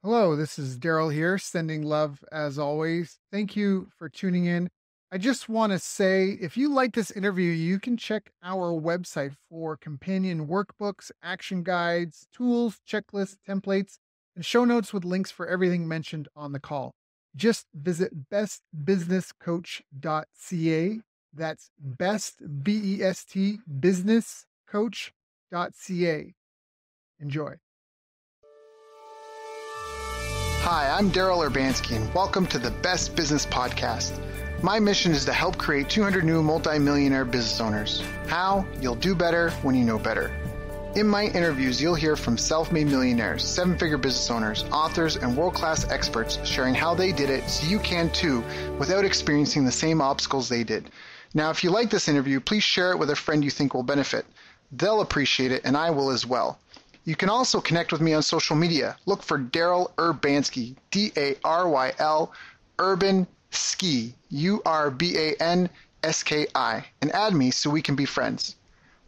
Hello, this is Daryl here, sending love as always. Thank you for tuning in. I just want to say if you like this interview, you can check our website for companion workbooks, action guides, tools, checklists, templates, and show notes with links for everything mentioned on the call. Just visit bestbusinesscoach.ca. That's best, B-E-S-T, businesscoach.ca. Enjoy. Hi, I'm Daryl Urbanski, and welcome to the Best Business Podcast. My mission is to help create 200 new multimillionaire business owners. How? You'll do better when you know better. In my interviews, you'll hear from self-made millionaires, seven-figure business owners, authors, and world-class experts sharing how they did it so you can too without experiencing the same obstacles they did. Now, if you like this interview, please share it with a friend you think will benefit. They'll appreciate it, and I will as well. You can also connect with me on social media. Look for Daryl Urbanski, D-A-R-Y-L, Urban Ski, U-R-B-A-N-S-K-I, and add me so we can be friends.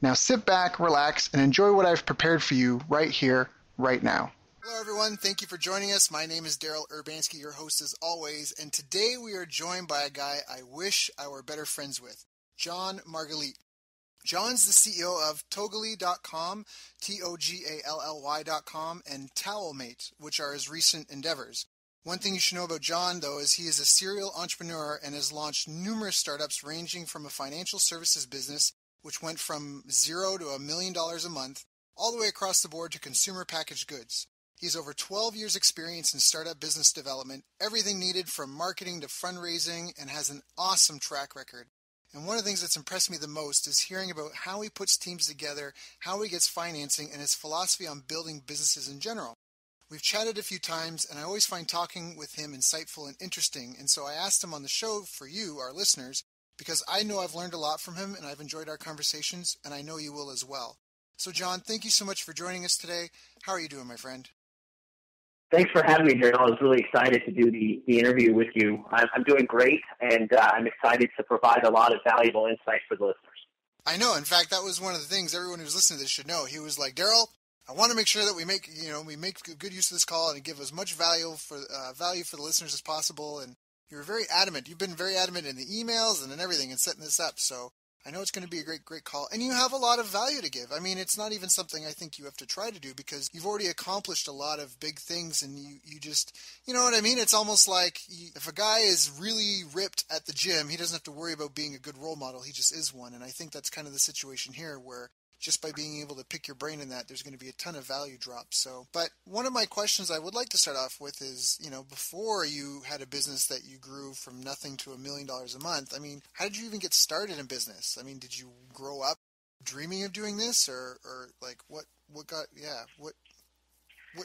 Now sit back, relax, and enjoy what I've prepared for you right here, right now. Hello, everyone. Thank you for joining us. My name is Daryl Urbanski, your host as always, and today we are joined by a guy I wish I were better friends with, Jon Margalit. John's the CEO of Togally.com, Togally.com, and Towelmate, which are his recent endeavors. One thing you should know about Jon, though, is he is a serial entrepreneur and has launched numerous startups ranging from a financial services business, which went from $0 to $1 million a month, all the way across the board to consumer packaged goods. He has over 12 years' experience in startup business development, everything needed from marketing to fundraising, and has an awesome track record. And one of the things that's impressed me the most is hearing about how he puts teams together, how he gets financing, and his philosophy on building businesses in general. We've chatted a few times, and I always find talking with him insightful and interesting, and so I asked him on the show for you, our listeners, because I know I've learned a lot from him, and I've enjoyed our conversations, and I know you will as well. So, Jon, thank you so much for joining us today. How are you doing, my friend? Thanks for having me, Daryl. I was really excited to do the interview with you. I'm doing great, and I'm excited to provide a lot of valuable insights for the listeners. I know. In fact, that was one of the things everyone who's listening to this should know. He was like, Daryl, I want to make sure that we make good use of this call and give as much value for the listeners as possible. And you were very adamant. You've been very adamant in the emails and in everything and setting this up. So I know it's going to be a great call. And you have a lot of value to give. I mean, it's not even something I think you have to try to do because you've already accomplished a lot of big things and you just, you know what I mean? It's almost like if a guy is really ripped at the gym, he doesn't have to worry about being a good role model. He just is one. And I think that's kind of the situation here where just by being able to pick your brain in that, there's going to be a ton of value dropped. So, but one of my questions I would like to start off with is, before you had a business that you grew from nothing to $1 million a month, I mean, how did you even get started in business? I mean, did you grow up dreaming of doing this or like what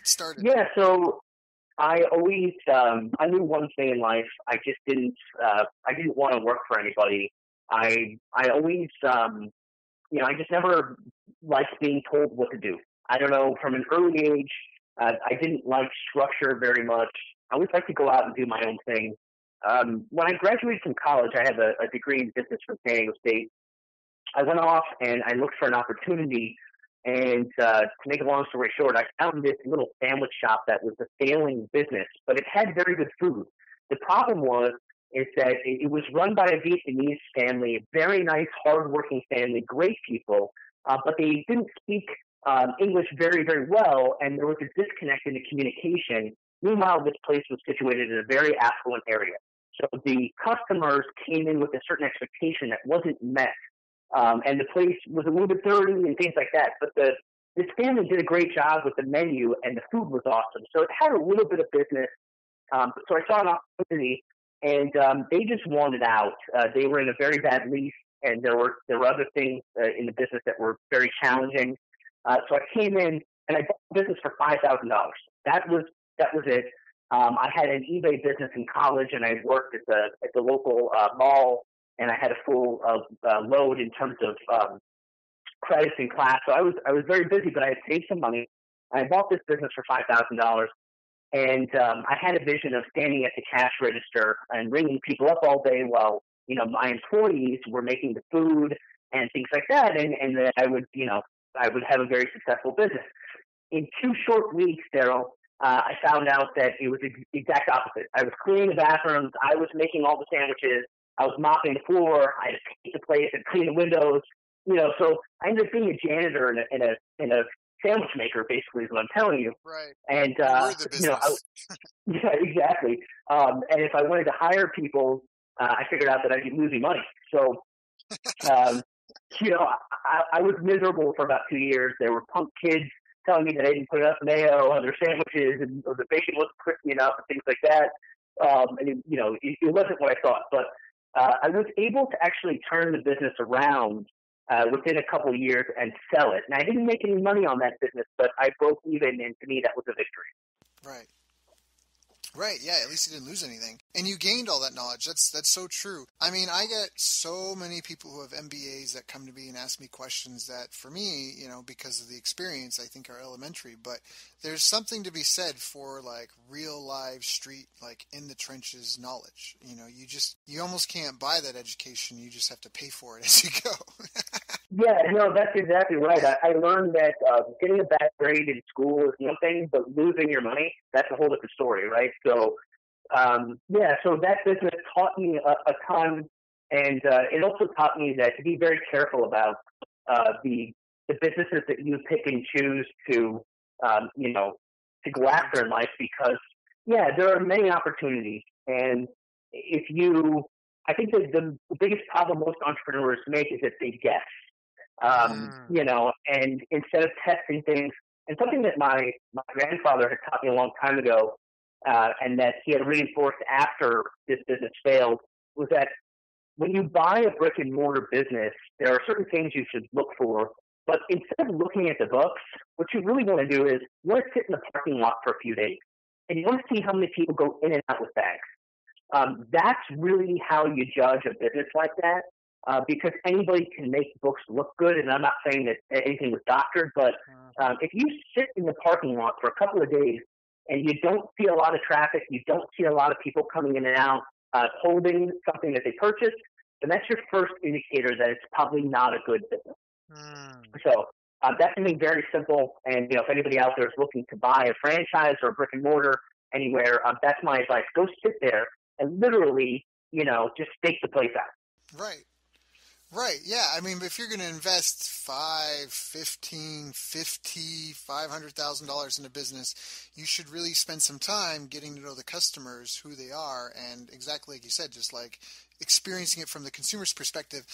started? Yeah, so I always, I knew one thing in life. I didn't want to work for anybody. I always, I just never liked being told what to do. I don't know, from an early age, I didn't like structure very much. I always liked to go out and do my own thing. When I graduated from college, I have a degree in business from San Diego State. I went off and I looked for an opportunity. And to make a long story short, I found this little sandwich shop that was a failing business, but it had very good food. The problem is that it was run by a Vietnamese family, a very nice, hardworking family, great people, but they didn't speak English very, very well, and there was a disconnect in the communication. Meanwhile, this place was situated in a very affluent area. So the customers came in with a certain expectation that wasn't met, and the place was a little bit dirty and things like that. But this family did a great job with the menu, and the food was awesome. So it had a little bit of business. So I saw an opportunity. And they just wanted out. They were in a very bad lease, and there were other things in the business that were very challenging. So I came in and I bought the business for $5,000. That was it. I had an eBay business in college, and I worked at the local mall, and I had a full load in terms of credits in class. So I was very busy, but I had saved some money. I bought this business for $5,000. And I had a vision of standing at the cash register and ringing people up all day while, my employees were making the food and things like that. And then I would have a very successful business. In 2 short weeks, Daryl, I found out that it was the exact opposite. I was cleaning the bathrooms. I was making all the sandwiches. I was mopping the floor. I had to paint the place and clean the windows. So I ended up being a janitor in a sandwich maker, basically, is what I'm telling you. Right. And We're the business. yeah, exactly. And if I wanted to hire people, I figured out that I'd be losing money. So, um, I was miserable for about 2 years. There were punk kids telling me that I didn't put enough mayo on their sandwiches and or the bacon wasn't crispy enough and things like that. And it wasn't what I thought. But I was able to actually turn the business around within a couple of years and sell it. And I didn't make any money on that business, but I broke even, and to me, that was a victory. Right. Right, yeah, at least you didn't lose anything. And you gained all that knowledge. That's so true. I mean, I get so many people who have MBAs that come to me and ask me questions that, for me, because of the experience, I think are elementary. But there's something to be said for, like, real live street, like, in the trenches knowledge. You almost can't buy that education. You just have to pay for it as you go. Yeah, no, that's exactly right. I learned that getting a bad grade in school is one thing, but losing your money, that's a whole different story, right? So, so that business taught me a ton, and it also taught me that to be very careful about the businesses that you pick and choose to go after in life, because, there are many opportunities, and I think that the biggest problem most entrepreneurs make is that they guess. And instead of testing things, and something that my grandfather had taught me a long time ago, and that he had reinforced after this business failed, was that when you buy a brick and mortar business, there are certain things you should look for. But instead of looking at the books, what you really want to do is you want to sit in the parking lot for a few days, and you want to see how many people go in and out with bags. That's really how you judge a business like that. Because anybody can make books look good, and I'm not saying that anything was doctored, but if you sit in the parking lot for a couple of days and you don't see a lot of traffic, you don't see a lot of people coming in and out holding something that they purchased, then that's your first indicator that it's probably not a good business. So that's something very simple, and if anybody out there is looking to buy a franchise or a brick and mortar anywhere, that's my advice. Go sit there and literally, just stake the place out. Right. Right, yeah. I mean, if you're going to invest $500,000 in a business, you should really spend some time getting to know the customers, who they are, and exactly like you said, just like experiencing it from the consumer's perspective.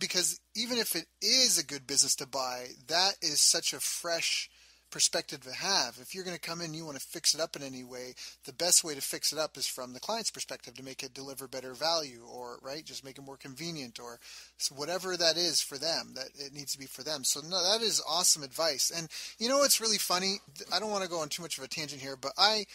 Because even if it is a good business to buy, that is such a fresh perspective to have. If you're going to come in, you want to fix it up in any way, the best way to fix it up is from the client's perspective, to make it deliver better value, or just make it more convenient, or so whatever that is for them, that it needs to be for them. So no, that is awesome advice. And what's really funny, I don't want to go on too much of a tangent here, but I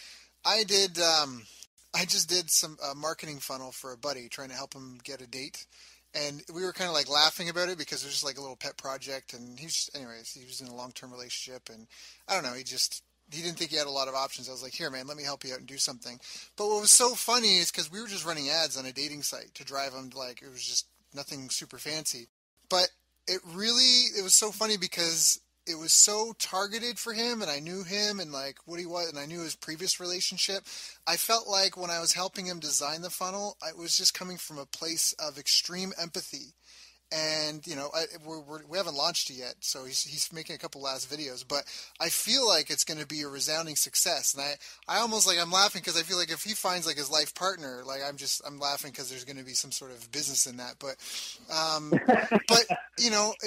just did some marketing funnel for a buddy, trying to help him get a date. And we were kind of like laughing about it because it was just like a little pet project. And he was in a long-term relationship, and I don't know, he didn't think he had a lot of options. I was like, here, man, let me help you out and do something. But what was so funny is because we were just running ads on a dating site to drive him, like, it was just nothing super fancy. But it was so funny because it was so targeted for him, and I knew him and like what he was, and I knew his previous relationship. I felt like when I was helping him design the funnel, I was just coming from a place of extreme empathy. And we haven't launched it yet, so he's making a couple last videos, but I feel like it's going to be a resounding success. And I almost, like, I'm laughing because I feel like if he finds like his life partner, like I'm laughing because there's going to be some sort of business in that. But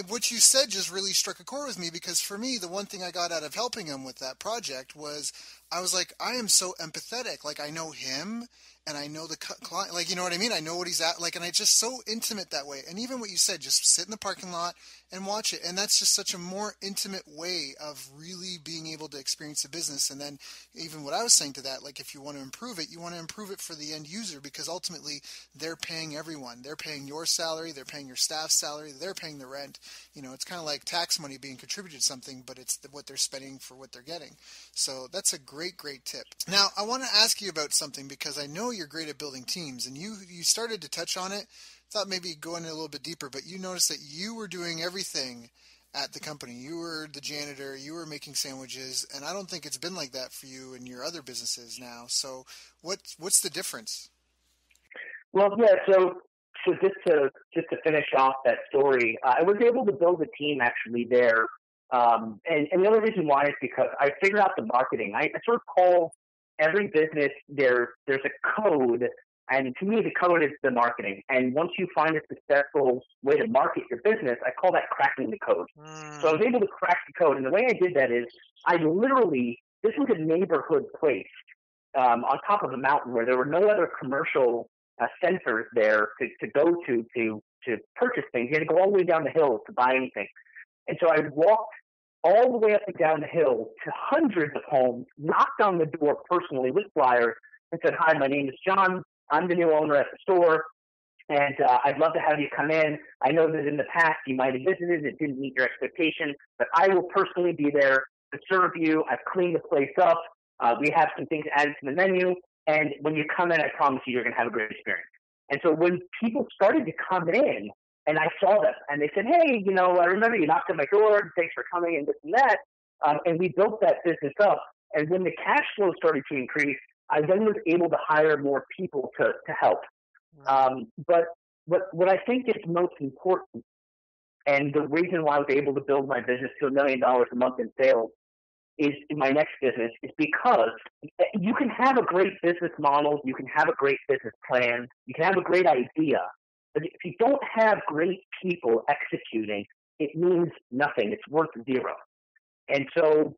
what you said just really struck a chord with me, because for me, the one thing I got out of helping him with that project was I was like, I am so empathetic. Like, I know him. And I know the client, like, you know what I mean? I know what he's at, like, and it's just so intimate that way. And even what you said, just sit in the parking lot and watch it. And that's just such a more intimate way of really being able to experience the business. And then even what I was saying to that, like, if you want to improve it, you want to improve it for the end user, because ultimately they're paying everyone. They're paying your salary. They're paying your staff's salary. They're paying the rent. It's kind of like tax money being contributed to something, but it's what they're spending for what they're getting. So that's a great, great tip. Now, I want to ask you about something, because I know you're great at building teams, and you started to touch on it. Thought maybe go in a little bit deeper, but you noticed that you were doing everything at the company. You were the janitor, you were making sandwiches, and I don't think it's been like that for you in your other businesses now. So what's the difference? Well, yeah. So just to finish off that story, I was able to build a team actually there, and the other reason why is because I figured out the marketing. I sort of call every business there's a code, and to me the code is the marketing. And once you find a successful way to market your business, I call that cracking the code. So I was able to crack the code, and the way I did that is I literally, this was a neighborhood place on top of a mountain where there were no other commercial centers there to go to purchase things. You had to go all the way down the hill to buy anything. And so I walked all the way up and down the hill to hundreds of homes, knocked on the door personally with flyers, and said, "Hi, my name is John. I'm the new owner at the store, and I'd love to have you come in. I know that in the past you might have visited, it didn't meet your expectations, but I will personally be there to serve you. I've cleaned the place up. We have some things added to the menu, and when you come in, I promise you, you're going to have a great experience." And so when people started to come in, and I saw them, and they said, "Hey, I remember you knocked on my door. Thanks for coming," and this and that. And we built that business up. And when the cash flow started to increase, I then was able to hire more people to help. But what I think is most important, and the reason why I was able to build my business to $1 million a month in sales is in my next business, is because you can have a great business model, you can have a great business plan, you can have a great idea, but if you don't have great people executing, it means nothing. It's worth zero. And so,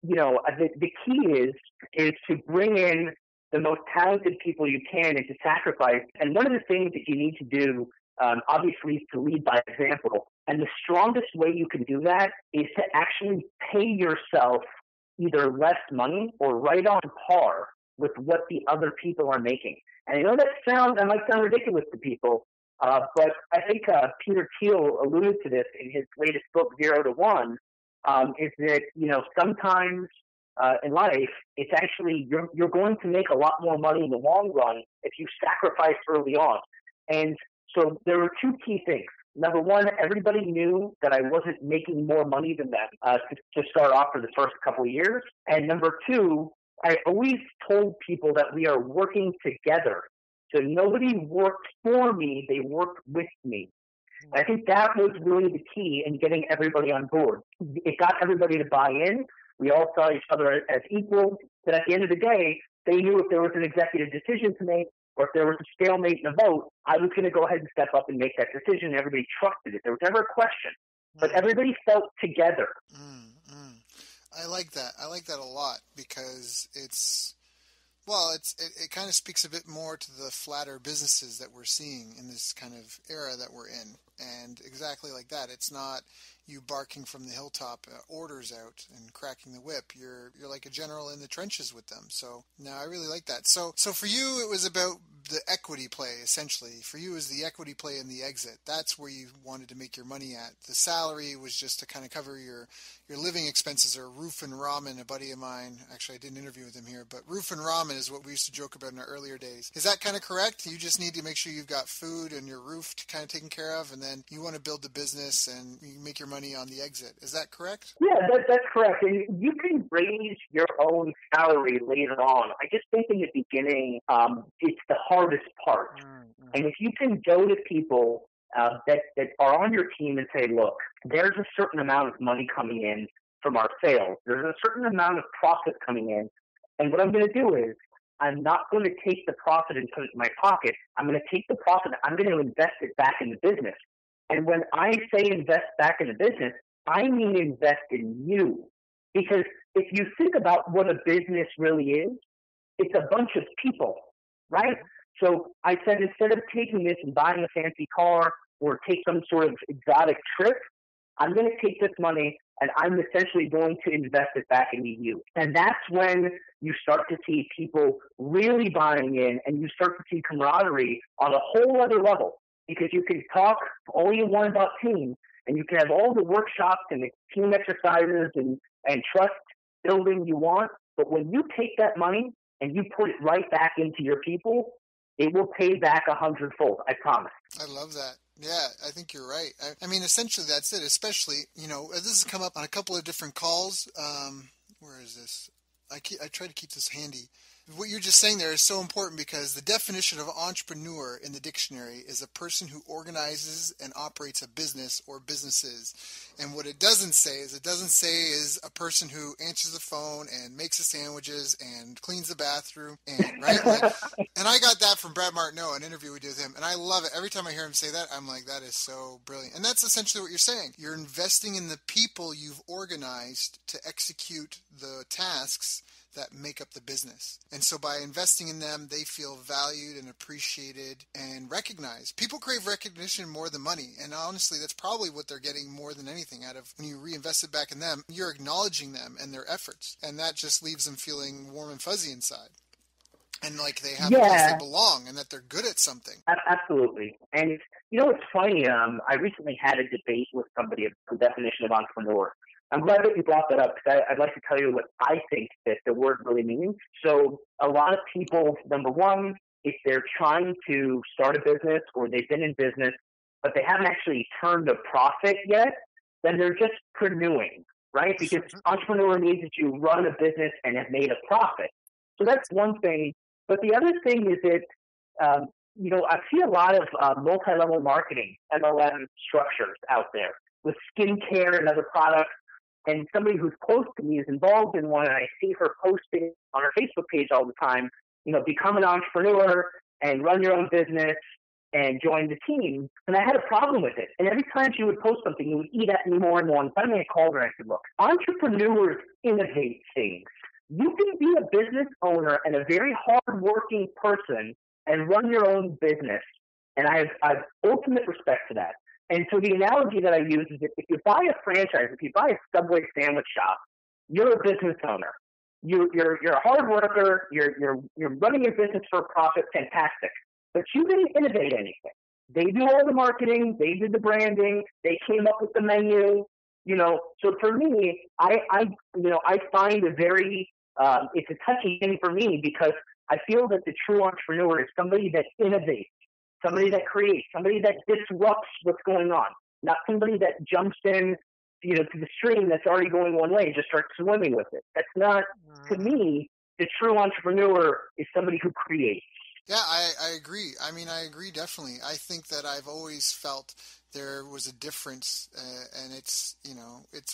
the key is to bring in the most talented people you can and to sacrifice. And one of the things that you need to do, obviously, is to lead by example. And the strongest way you can do that is to actually pay yourself either less money or right on par with what the other people are making. And I know that might sound ridiculous to people, but I think Peter Thiel alluded to this in his latest book, 0 to 1, is that, sometimes in life, it's actually, you're going to make a lot more money in the long run if you sacrifice early on. And so there were two key things. Number one, everybody knew that I wasn't making more money than them to start off for the first couple of years. And number two, I always told people that we are working together. So nobody worked for me, they worked with me. I think that was really the key in getting everybody on board. It got everybody to buy in. We all saw each other as equals. But at the end of the day, they knew if there was an executive decision to make or if there was a stalemate in a vote, I was going to go ahead and step up and make that decision. Everybody trusted it. There was never a question. But everybody felt together. I like that. I like that a lot because it kind of speaks a bit more to the flatter businesses that we're seeing in this kind of era that we're in. And exactly like that. It's not you barking from the hilltop orders out and cracking the whip. You're like a general in the trenches with them. So no, I really like that. So for you, it was about the equity play, essentially. For you, it was the equity play and the exit. That's where you wanted to make your money at. The salary was just to kind of cover your living expenses, or Roof and Ramen, a buddy of mine. Actually, I didn't interview with him here, but Roof and Ramen is what we used to joke about in our earlier days. Is that kind of correct? You just need to make sure you've got food and your roof kind of taken care of, and then you want to build the business and you make your money on the exit. Is that correct? Yeah, that's correct. And you can raise your own salary later on. I just think in the beginning, it's the hardest part. Mm-hmm. And if you can go to people that are on your team and say, look, there's a certain amount of money coming in from our sales. There's a certain amount of profit coming in. And what I'm going to do is I'm not going to take the profit and put it in my pocket. I'm going to take the profit. I'm going to invest it back in the business. And when I say invest back in the business, I mean invest in you. Because if you think about what a business really is, it's a bunch of people, right? So I said, instead of taking this and buying a fancy car or take some sort of exotic trip, I'm going to take this money and I'm essentially going to invest it back into you. And that's when you start to see people really buying in, and you start to see camaraderie on a whole other level, because you can talk all you want about team, and you can have all the workshops and the team exercises and trust building you want. But when you take that money and you put it right back into your people, it will pay back 100-fold. I promise. I love that. Yeah, I think you're right. I mean, essentially that's it. Especially, this has come up on a couple of different calls. Where is this? I try to keep this handy. What you're just saying there is so important because the definition of entrepreneur in the dictionary is a person who organizes and operates a business or businesses. And what it doesn't say is a person who answers the phone and makes the sandwiches and cleans the bathroom and right. And I got that from Brad Martineau, an interview we did with him, and I love it. Every time I hear him say that, I'm like, that is so brilliant. And that's essentially what you're saying. You're investing in the people you've organized to execute the tasks that make up the business. And so by investing in them, they feel valued and appreciated and recognized. People crave recognition more than money. And honestly, that's probably what they're getting more than anything out of when you reinvest it back in them. You're acknowledging them and their efforts. And that just leaves them feeling warm and fuzzy inside. And like they have a place they belong and that they're good at something. Absolutely. And it's funny. I recently had a debate with somebody of the definition of entrepreneur. I'm glad that you brought that up because I'd like to tell you what I think that the word really means. So a lot of people, number one, if they're trying to start a business or they've been in business, but they haven't actually turned a profit yet, then they're just preneuing, right? Because entrepreneur means that you run a business and have made a profit. So that's one thing. But the other thing is that, I see a lot of multi-level marketing, MLM structures out there with skincare and other products. And somebody who's close to me is involved in one, and I see her posting on her Facebook page all the time, become an entrepreneur and run your own business and join the team. And I had a problem with it. And every time she would post something, it would eat at me more and more. And finally I called her and I said, look, entrepreneurs innovate things. You can be a business owner and a very hard-working person and run your own business. And I have ultimate respect for that. And so the analogy that I use is that if you buy a franchise, if you buy a Subway sandwich shop, you're a business owner. You're a hard worker. You're running your business for a profit. Fantastic. But you didn't innovate anything. They do all the marketing. They did the branding. They came up with the menu. So for me, I find a very it's a touchy thing for me because I feel that the true entrepreneur is somebody that innovates. Somebody that creates, somebody that disrupts what's going on, not somebody that jumps in, to the stream that's already going one way and just starts swimming with it. That's not, to me, the true entrepreneur is somebody who creates. Yeah, I agree. I mean, I agree definitely. I think that I've always felt there was a difference, and it's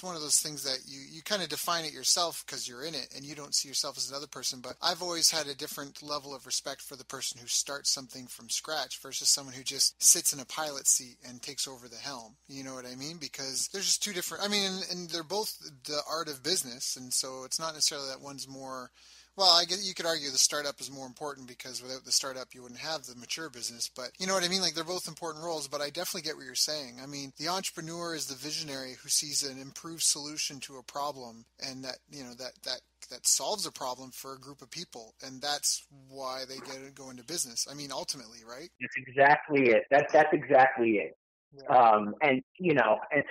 one of those things that you kind of define it yourself because you're in it and you don't see yourself as another person. But I've always had a different level of respect for the person who starts something from scratch versus someone who just sits in a pilot seat and takes over the helm. You know what I mean? Because there's just two different. I mean, and they're both the art of business, and so it's not necessarily that one's more. Well, I guess you could argue the startup is more important because without the startup, you wouldn't have the mature business. But you know what I mean? Like they're both important roles, but I definitely get what you're saying. I mean, the entrepreneur is the visionary who sees an improved solution to a problem and that, that solves a problem for a group of people. And that's why they go into business. I mean, ultimately, right? That's exactly it. That's exactly it. Yeah. And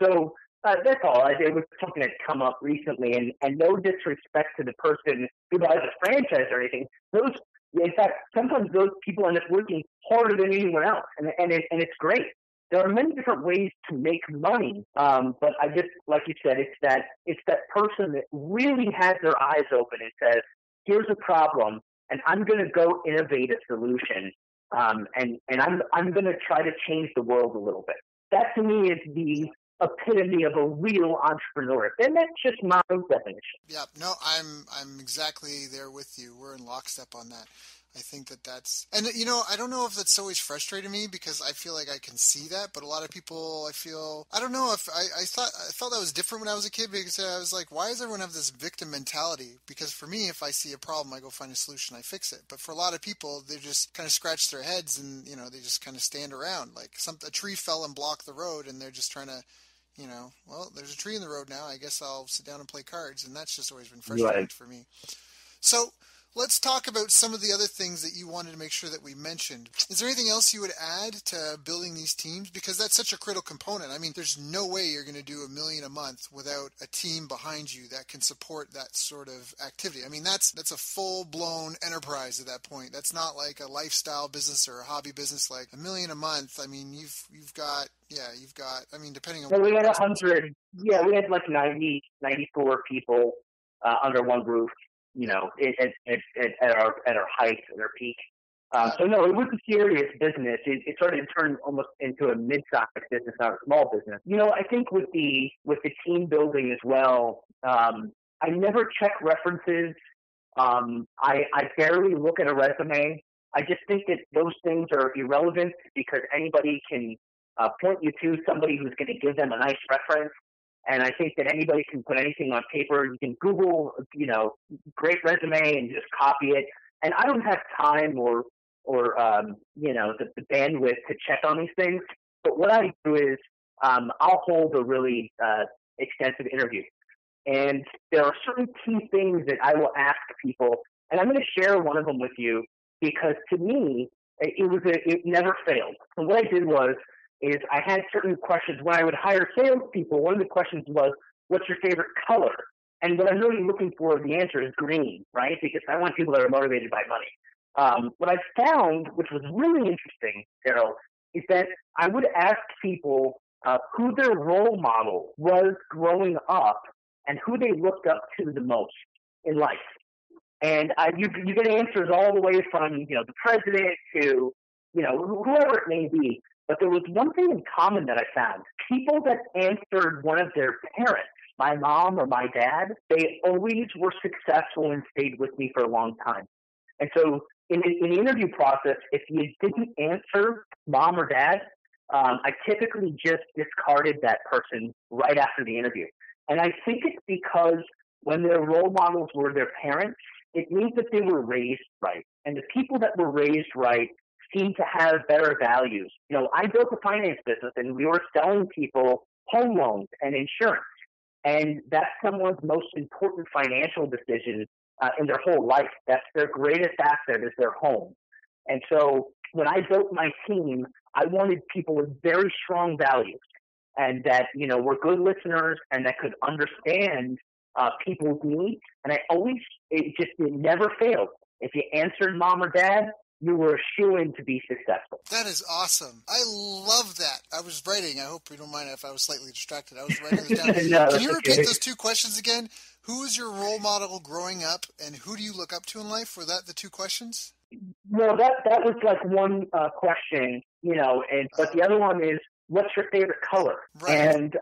so that's all. It was something that come up recently, and no disrespect to the person who buys a franchise or anything. In fact, sometimes those people end up working harder than anyone else, and it's great. There are many different ways to make money, but I just, like you said, it's that person that really has their eyes open and says, "Here's a problem, and I'm going to go innovate a solution, and I'm going to try to change the world a little bit." That to me is the epitome of a real entrepreneur. And that's just my definition. Yeah, no, I'm exactly there with you. We're in lockstep on that. I think that's, and I don't know if that's always frustrated me because I feel like I can see that, but a lot of people, I don't know if I felt that was different when I was a kid because I was like, why does everyone have this victim mentality? Because for me, if I see a problem, I go find a solution, I fix it. But for a lot of people, they just kind of scratch their heads and, they just kind of stand around. Like a tree fell and blocked the road and they're just trying to, well, there's a tree in the road now. I guess I'll sit down and play cards. And that's just always been frustrating for me. So let's talk about some of the other things that you wanted to make sure that we mentioned. Is there anything else you would add to building these teams? Because that's such a critical component. I mean, there's no way you're going to do $1 million a month without a team behind you that can support that sort of activity. I mean, that's a full-blown enterprise at that point. That's not like a lifestyle business or a hobby business. Like $1 million a month, I mean, you've got, I mean, depending on... Well, we had 100, we had like 94 people under one roof, at our height, at our peak. So no, it was a serious business. It started to turn almost into a mid-sized business, not a small business. I think with the team building as well, I never check references. I barely look at a resume. I just think that those things are irrelevant because anybody can point you to somebody who's going to give them a nice reference. And I think that anybody can put anything on paper. You can Google, great resume and just copy it. And I don't have time or the bandwidth to check on these things. But what I do is I'll hold a really extensive interview. And there are certain key things that I will ask people. And I'm going to share one of them with you because to me, it never failed. So what I did is I had certain questions. When I would hire salespeople, one of the questions was, what's your favorite color? And what I'm really looking for, the answer is green, right? Because I want people that are motivated by money. What I found, which was really interesting, Daryl, is that I would ask people who their role model was growing up and who they looked up to the most in life. And you get answers all the way from, the president to, whoever it may be. But there was one thing in common that I found. People that answered one of their parents, my mom or my dad, they always were successful and stayed with me for a long time. And so in the interview process, if you didn't answer mom or dad, I typically just discarded that person right after the interview. And I think it's because when their role models were their parents, it means that they were raised right. And the people that were raised right seem to have better values. I built a finance business and we were selling people home loans and insurance. And that's someone's most important financial decision in their whole life. That's their greatest asset is their home. And so when I built my team, I wanted people with very strong values and that, were good listeners and that could understand people's needs. And it never failed. If you answered mom or dad, you were a shoo-in to be successful. That is awesome. I love that. I was writing. I hope you don't mind if I was slightly distracted. I was writing this down. No, Can you repeat those two questions again? Who is your role model growing up, and who do you look up to in life? Were that the two questions? No, that was like one question, but the other one is, what's your favorite color? Right. And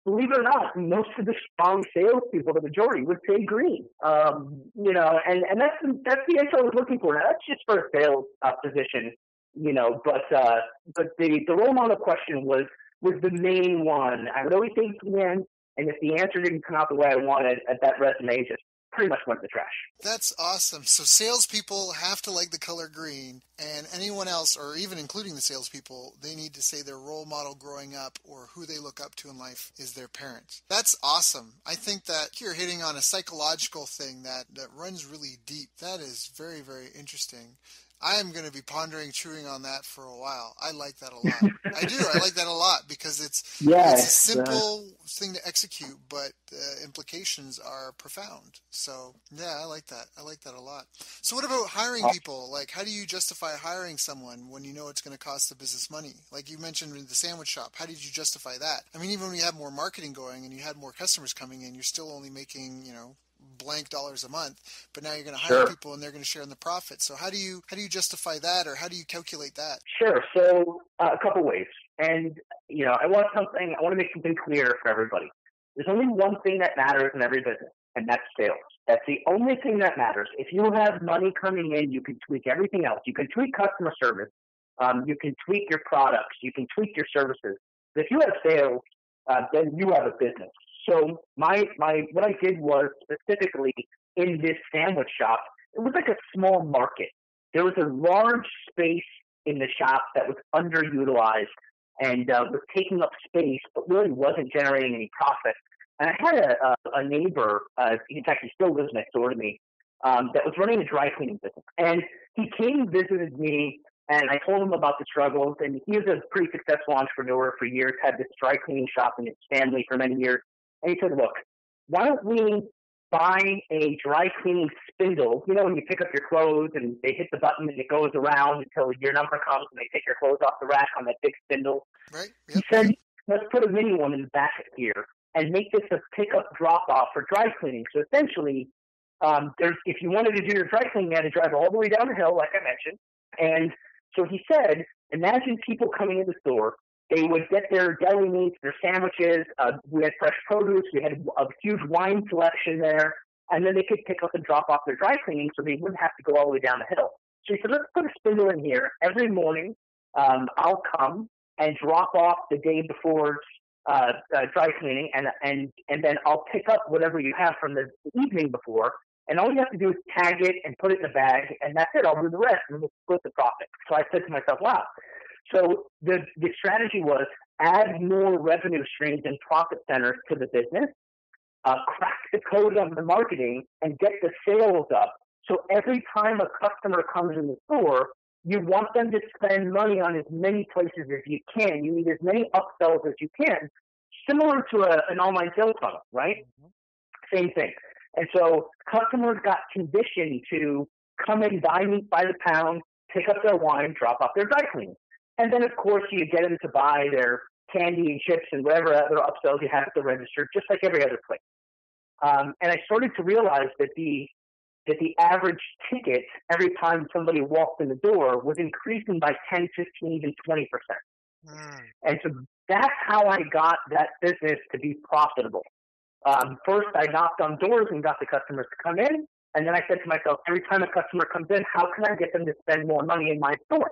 believe it or not, most of the strong salespeople, the majority, would say green. And that's the answer I was looking for. Now, that's just for a sales position, But the role model question was the main one. I would always say it to the end, and if the answer didn't come out the way I wanted, that resume just pretty much went in the trash. That's awesome. So salespeople have to like the color green, and anyone else, or even including the salespeople, they need to say their role model growing up or who they look up to in life is their parents. That's awesome. I think that you're hitting on a psychological thing that runs really deep. That is very, very interesting. I'm going to be chewing on that for a while. I like that a lot. I do. I like that a lot because it's a simple thing to execute, but the implications are profound. So, yeah, I like that. I like that a lot. So what about hiring people? Like, how do you justify hiring someone when you know it's going to cost the business money? Like you mentioned in the sandwich shop, how did you justify that? I mean, even when you have more marketing going and you had more customers coming in, you're still only making, blank dollars a month, but now you're going to hire people and they're going to share in the profit. So how do you justify that, or how do you calculate that? Sure. So a couple ways. And, I want to make something clear for everybody. There's only one thing that matters in every business, and that's sales. That's the only thing that matters. If you have money coming in, you can tweak everything else. You can tweak customer service. You can tweak your products. You can tweak your services. But if you have sales, then you have a business. So what I did was specifically in this sandwich shop, it was like a small market. There was a large space in the shop that was underutilized and was taking up space, but really wasn't generating any profit. And I had a neighbor, in fact, he still lives next door to me, that was running a dry cleaning business. And he came and visited me, and I told him about the struggles. And he was a pretty successful entrepreneur for years, had this dry cleaning shop in his family for many years. And he said, look, why don't we buy a dry cleaning spindle? You know, when you pick up your clothes and they hit the button and it goes around until your number comes and they take your clothes off the rack on that big spindle. Right. Yep. He said, let's put a mini one in the back here and make this a pickup drop-off for dry cleaning. So essentially, if you wanted to do your dry cleaning, you had to drive all the way down the hill, like I mentioned. And so he said, imagine people coming in the store. They would get their deli meats, their sandwiches. We had fresh produce. We had a huge wine selection there. And then they could pick up and drop off their dry cleaning so they wouldn't have to go all the way down the hill. So he said, let's put a spindle in here. Every morning, I'll come and drop off the day before dry cleaning, and then I'll pick up whatever you have from the evening before. And all you have to do is tag it and put it in a bag, and that's it. I'll do the rest, and we'll split the profit. So I said to myself, wow. So the strategy was add more revenue streams and profit centers to the business, crack the code on the marketing, and get the sales up. So every time a customer comes in the store, you want them to spend money on as many places as you can. You need as many upsells as you can, similar to an online sales funnel, right? Mm-hmm. Same thing. And so customers got conditioned to come in, buy meat by the pound, pick up their wine, drop off their dry cleaning. And then, of course, you get them to buy their candy and chips and whatever other upsells you have at the register, just like every other place. And I started to realize that the average ticket every time somebody walked in the door was increasing by 10, 15, even 20%. And so that's how I got that business to be profitable. First, I knocked on doors and got the customers to come in. And then I said to myself, every time a customer comes in, how can I get them to spend more money in my store?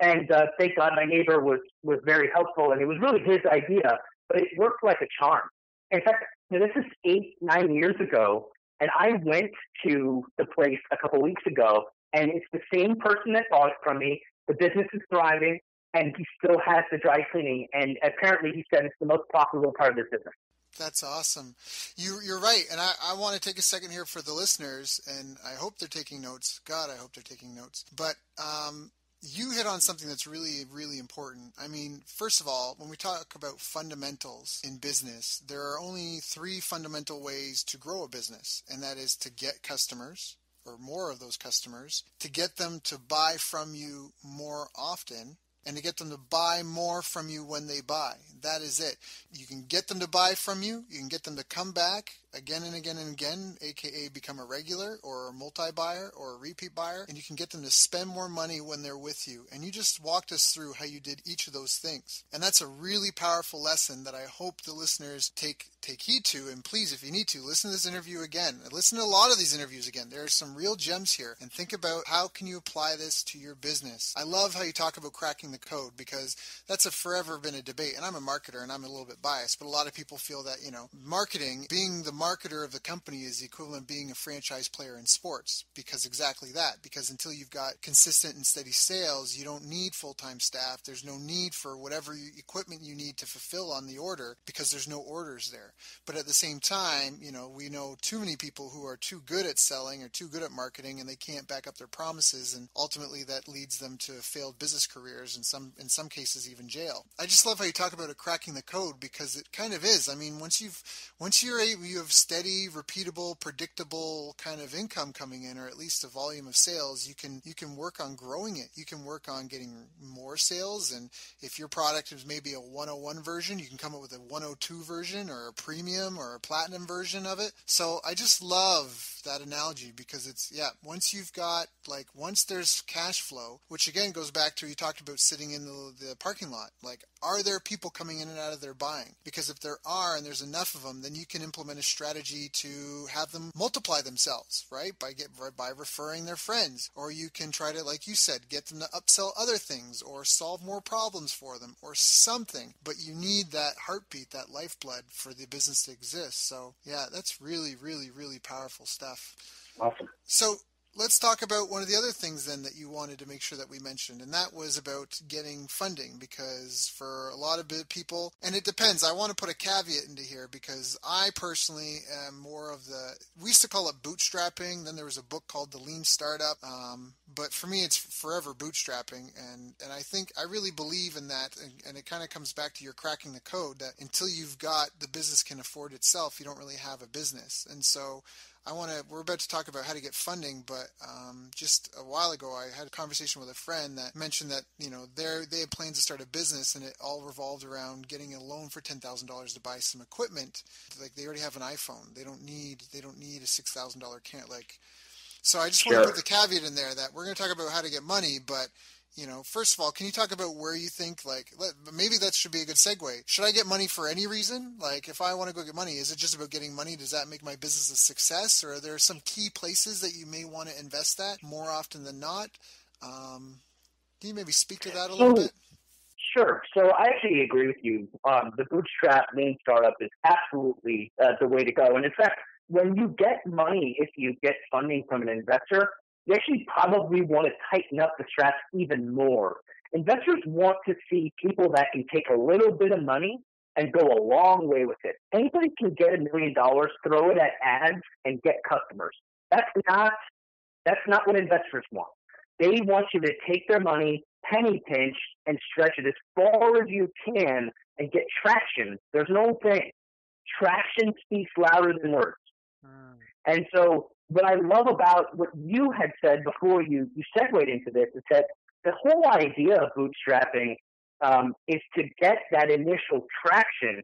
And thank God my neighbor was very helpful, and it was really his idea, but it worked like a charm. In fact, this is 8-9 years ago, and I went to the place a couple of weeks ago, and it's the same person that bought it from me. The business is thriving, and he still has the dry cleaning, and apparently he said it's the most profitable part of his business. That's awesome. You're right, and I want to take a second here for the listeners, and I hope they're taking notes. God, I hope they're taking notes. But you hit on something that's really, really important. I mean, first of all, when we talk about fundamentals in business, there are only 3 fundamental ways to grow a business, and that is to get customers, or more of those customers, to get them to buy from you more often, and to get them to buy more from you when they buy. That is it. You can get them to buy from you. You can get them to come back again and again and again, aka become a regular or a multi-buyer or a repeat buyer, and you can get them to spend more money when they're with you. And you just walked us through how you did each of those things. And that's a really powerful lesson that I hope the listeners take heed to. And please, if you need to, listen to this interview again. Listen to a lot of these interviews again. There are some real gems here. And think about how can you apply this to your business. I love how you talk about cracking the code, because that's forever been a debate. And I'm a marketer and I'm a little bit biased, but a lot of people feel that, marketing, being the marketer of the company, is the equivalent of being a franchise player in sports, because exactly that. Because until you've got consistent and steady sales, you don't need full-time staff. There's no need for whatever equipment you need to fulfill on the order, because there's no orders there. But at the same time, we know too many people who are too good at selling or too good at marketing, and they can't back up their promises, and ultimately that leads them to failed business careers, and in some cases even jail. I just love how you talk about it cracking the code, because it kind of is. I mean, once you have steady, repeatable, predictable kind of income coming in, or at least a volume of sales, you can work on growing it. You can work on getting more sales, and if your product is maybe a 101 version, you can come up with a 102 version or a premium or a platinum version of it. So I just love that analogy, because once there's cash flow, which again goes back to, you talked about sitting in the parking lot. Like, are there people coming in and out of their buying? Because if there are, and there's enough of them, then you can implement a strategy to have them multiply themselves, right? By referring their friends. Or you can try to, like you said, get them to upsell other things or solve more problems for them or something. But you need that heartbeat, that lifeblood for the business to exist. So yeah, that's really, really, really powerful stuff. Awesome. So let's talk about one of the other things then that you wanted to make sure that we mentioned, and that was about getting funding, because for a lot of people, and it depends, I want to put a caveat into here because I personally am more of we used to call it bootstrapping, then there was a book called The Lean Startup, but for me it's forever bootstrapping, and I think I really believe in that, and it kind of comes back to your cracking the code, that until you've got the business can afford itself, you don't really have a business. And so we're about to talk about how to get funding, but just a while ago I had a conversation with a friend that mentioned that, they had plans to start a business, and it all revolved around getting a loan for $10,000 to buy some equipment. Like, they already have an iPhone. They don't need a $6,000 can. So I just want to put the caveat in there that we're going to talk about how to get money, but first of all, can you talk about where you think, maybe that should be a good segue. Should I get money for any reason? Like, if I want to go get money, is it just about getting money? Does that make my business a success? Or are there some key places that you may want to invest at more often than not? Can you maybe speak to that a little bit? Sure. So I actually agree with you. The bootstrap lean startup is absolutely the way to go. And in fact, when you get money, if you get funding from an investor, you actually probably want to tighten up the straps even more. Investors want to see people that can take a little bit of money and go a long way with it. Anybody can get $1 million, throw it at ads, and get customers. That's not what investors want. They want you to take their money, penny pinch, and stretch it as far as you can and get traction. There's no thing. Traction speaks louder than words. And so what I love about what you had said before you segued into this is that the whole idea of bootstrapping is to get that initial traction.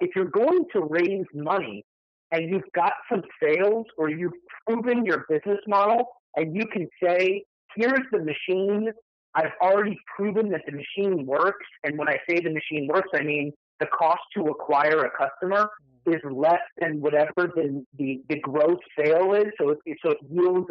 If you're going to raise money and you've got some sales or you've proven your business model and you can say, here's the machine, I've already proven that the machine works. And when I say the machine works, I mean the cost to acquire a customer is less than whatever the gross sale is, so it yields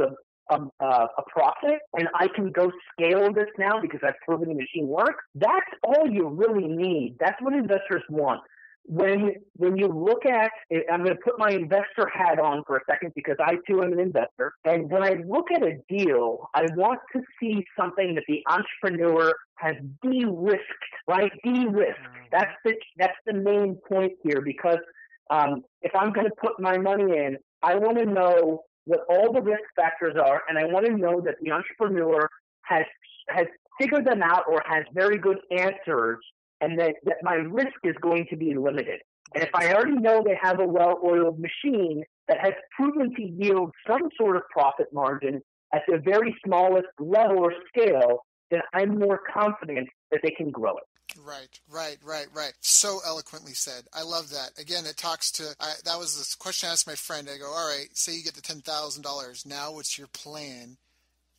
a profit, and I can go scale this now because I've proven the machine works. That's all you really need. That's what investors want. When you look at, I'm going to put my investor hat on for a second because I too am an investor, and when I look at a deal, I want to see something that the entrepreneur has de-risked, right? De-risked. That's the main point here, because if I'm going to put my money in, I want to know what all the risk factors are, and I want to know that the entrepreneur has figured them out or has very good answers, and that my risk is going to be limited. And if I already know they have a well-oiled machine that has proven to yield some sort of profit margin at the very smallest level or scale, then I'm more confident that they can grow it. Right. So eloquently said. I love that. Again, it talks to, that was this question I asked my friend. I go, all right, say you get the $10,000. Now what's your plan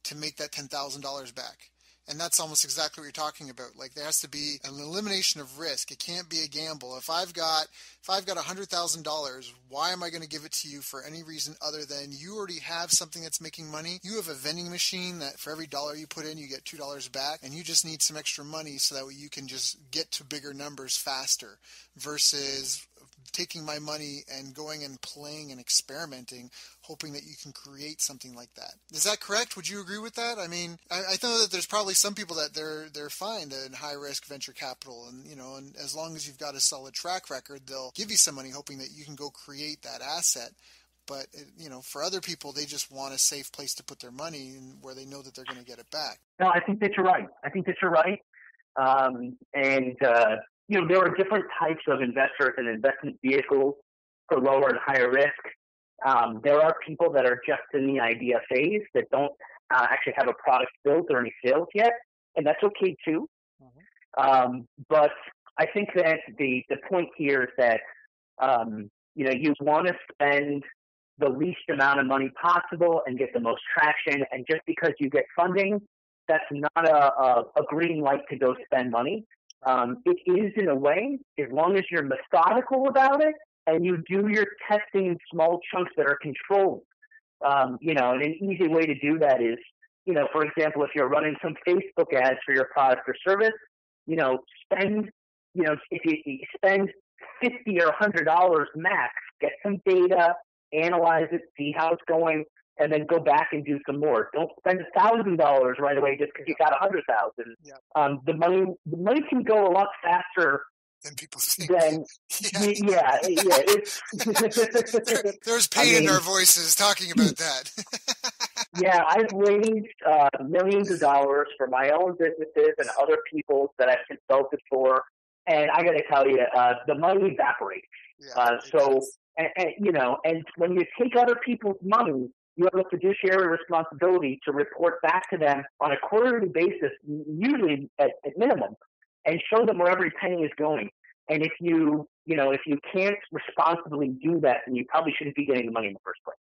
to make that $10,000 back? And that's almost exactly what you're talking about. Like, there has to be an elimination of risk. It can't be a gamble. If I've got $100,000, why am I going to give it to you for any reason other than you already have something that's making money? You have a vending machine that for every dollar you put in, you get $2 back, and you just need some extra money so that way you can just get to bigger numbers faster, versus taking my money and going and playing and experimenting, hoping that you can create something like that. Is that correct? Would you agree with that? I mean, I know that there's probably some people that they're fine in high risk venture capital, and and as long as you've got a solid track record, they'll give you some money hoping that you can go create that asset. But for other people, they just want a safe place to put their money and where they know that they're going to get it back. No, I think that you're right. There are different types of investors and investment vehicles for lower and higher risk. There are people that are just in the idea phase that don't actually have a product built or any sales yet, and that's okay too. But I think that the point here is that you want to spend the least amount of money possible and get the most traction. And just because you get funding, that's not a green light to go spend money. It is in a way, as long as you're methodical about it and you do your testing in small chunks that are controlled. And an easy way to do that is, for example, if you're running some Facebook ads for your product or service, if you spend $50 or $100 max, get some data, analyze it, see how it's going, and then go back and do some more. Don't spend $1,000 right away just because you got 100,000. Yeah. The money can go a lot faster than people think. Than yeah. It's there's pain in our voices talking about that. Yeah, I've raised millions of dollars for my own businesses and other people's that I've consulted for, and I got to tell you, the money evaporates. And when you take other people's money, you have a fiduciary responsibility to report back to them on a quarterly basis, usually at minimum, and show them where every penny is going. And if you can't responsibly do that, then you probably shouldn't be getting the money in the first place.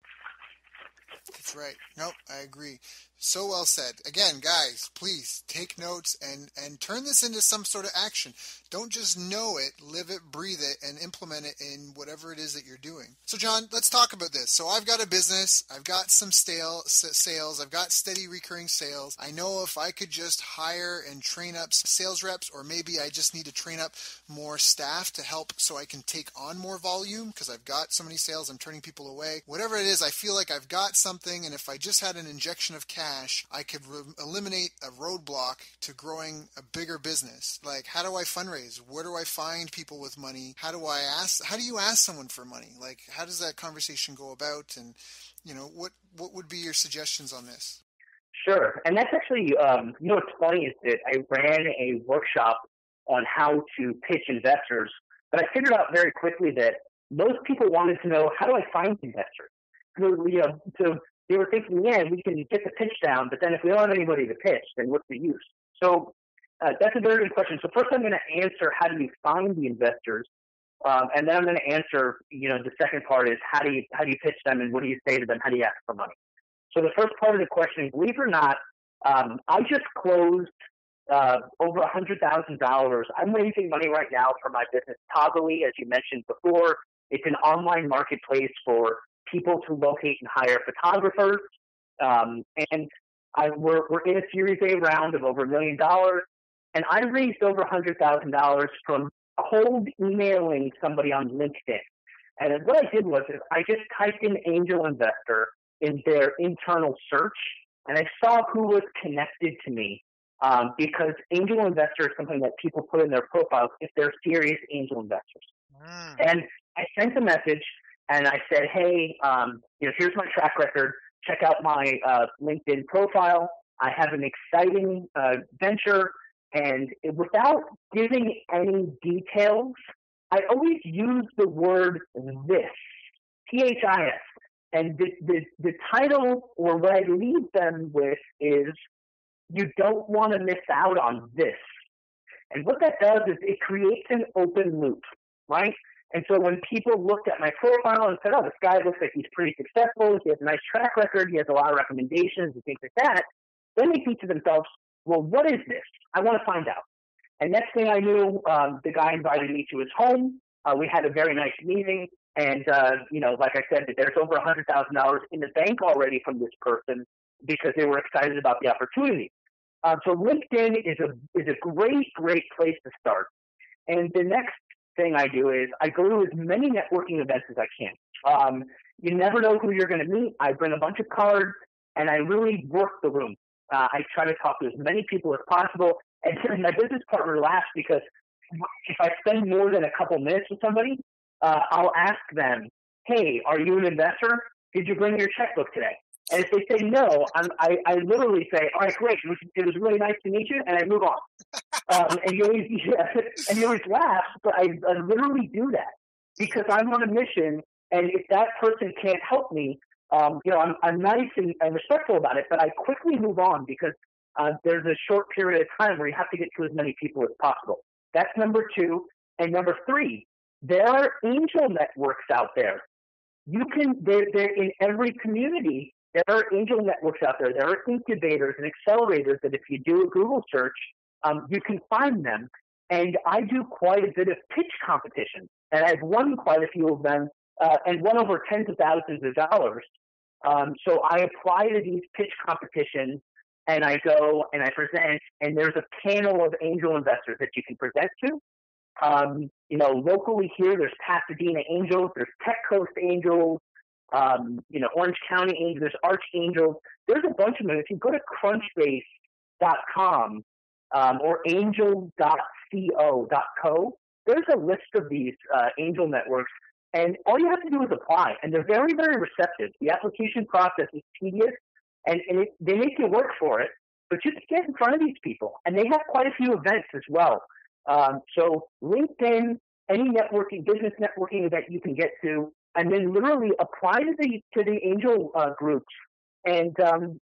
That's right. Nope, I agree. So well said. Again, guys, please take notes and turn this into some sort of action. Don't just know it, live it, breathe it, and implement it in whatever it is that you're doing. So, John, let's talk about this. So I've got a business. I've got some sales. I've got steady recurring sales. I know if I could just hire and train up sales reps, or maybe I just need to train up more staff to help so I can take on more volume because I've got so many sales, I'm turning people away. Whatever it is, I feel like I've got something, and if I just had an injection of cash, I could eliminate a roadblock to growing a bigger business. Like, how do I fundraise? Where do I find people with money? How do you ask someone for money? Like, how does that conversation go about? And, what would be your suggestions on this? Sure. And that's actually, what's funny is that I ran a workshop on how to pitch investors, but I figured out very quickly that most people wanted to know, how do I find investors? So they were thinking, we can get the pitch down, but then if we don't have anybody to pitch, then what's the use? So that's a very good question. So first I'm going to answer, how do you find the investors? And then I'm going to answer, the second part is, how do you pitch them, and what do you say to them? How do you ask for money? So the first part of the question, believe it or not, I just closed over $100,000. I'm raising money right now for my business, Toggly, as you mentioned before. It's an online marketplace for people to locate and hire photographers. And we're in a Series A round of over $1 million. And I raised over $100,000 from cold emailing somebody on LinkedIn. And what I did was I just typed in angel investor in their internal search, and I saw who was connected to me. Because angel investor is something that people put in their profiles if they're serious angel investors. And I sent a message, and I said, hey, here's my track record. Check out my LinkedIn profile. I have an exciting venture. And without giving any details, I always use the word this, THIS. And the title, or what I leave them with, is, you don't want to miss out on this. And what that does is it creates an open loop, right? And so when people looked at my profile and said, oh, this guy looks like he's pretty successful, he has a nice track record, he has a lot of recommendations and things like that, then they think to themselves, well, what is this? I want to find out. And next thing I knew, the guy invited me to his home. We had a very nice meeting. And, like I said, there's over $100,000 in the bank already from this person because they were excited about the opportunity. So LinkedIn is a great, great place to start. And the next thing I do is I go to as many networking events as I can. You never know who you're going to meet. I bring a bunch of cards, and I really work the room. I try to talk to as many people as possible. And my business partner laughs because if I spend more than a couple minutes with somebody, I'll ask them, hey, are you an investor? Did you bring your checkbook today? And if they say no, I literally say, all right, great. It was really nice to meet you, and I move on. And you always laugh, but I literally do that because I'm on a mission. And if that person can't help me, I'm nice and respectful about it, but I quickly move on because there's a short period of time where you have to get to as many people as possible. That's number two. And number three, there are angel networks out there. They're in every community. There are angel networks out there. There are incubators and accelerators that if you do a Google search, you can find them. And I do quite a bit of pitch competitions, and I've won quite a few of them and won over tens of thousands of dollars. So I apply to these pitch competitions, and I go and I present, and there's a panel of angel investors that you can present to. Locally here, there's Pasadena Angels, there's Tech Coast Angels, Orange County Angels, there's Archangels. There's a bunch of them. If you go to crunchbase.com or angel.co.co, there's a list of these angel networks, and all you have to do is apply, and they're very, very receptive. The application process is tedious, and they make you work for it, but just get in front of these people, and they have quite a few events as well. So LinkedIn, any networking, business networking that you can get to, and then literally apply to the angel groups, and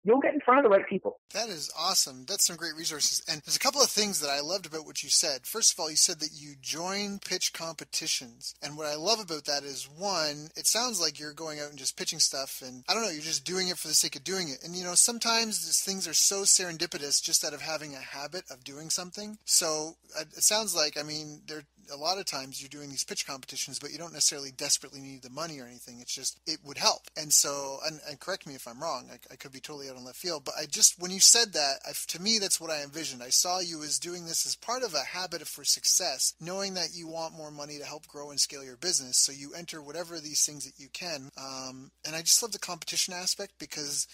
you'll get in front of the right people. That is awesome. That's some great resources. And there's a couple of things that I loved about what you said. First of all, you said that you join pitch competitions. And what I love about that is, one, it sounds like you're going out and just pitching stuff, and I don't know, you're just doing it for the sake of doing it. And, sometimes these things are so serendipitous just out of having a habit of doing something. So it sounds like, there a lot of times you're doing these pitch competitions, but you don't necessarily desperately need the money or anything. It's just, it would help. And so, and correct me if I'm wrong, I could be totally out on left field, but when you said that, to me, that's what I envisioned. I saw you as doing this as part of a habit for success, knowing that you want more money to help grow and scale your business. So you enter whatever these things that you can. And I just love the competition aspect, because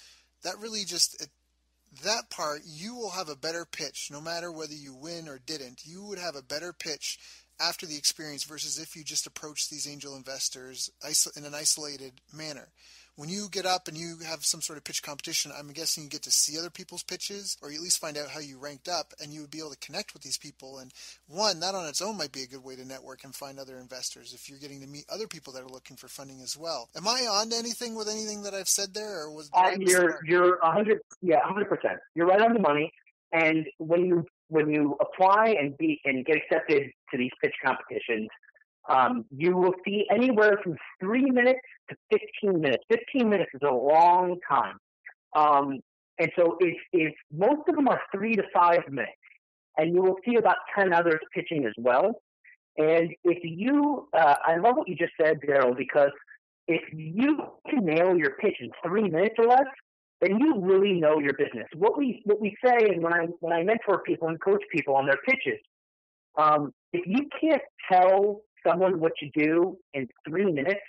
that really that part, you will have a better pitch no matter whether you win or didn't. You would have a better pitch after the experience versus if you just approach these angel investors in an isolated manner. When you get up and you have some sort of pitch competition, I'm guessing you get to see other people's pitches, or you at least find out how you ranked up, and you would be able to connect with these people. And one, that on its own might be a good way to network and find other investors if you're getting to meet other people that are looking for funding as well. Am I on to anything with anything that I've said there, or was you're 100%. You're right on the money. And when you apply and get accepted to these pitch competitions, you will see anywhere from 3 minutes to 15 minutes. 15 minutes is a long time. And so if most of them are 3 to 5 minutes, and you will see about 10 others pitching as well. And if you, I love what you just said, Daryl, because if you can nail your pitch in 3 minutes or less, then you really know your business. What we say, and when I mentor people and coach people on their pitches, if you can't tell someone what you do in 3 minutes,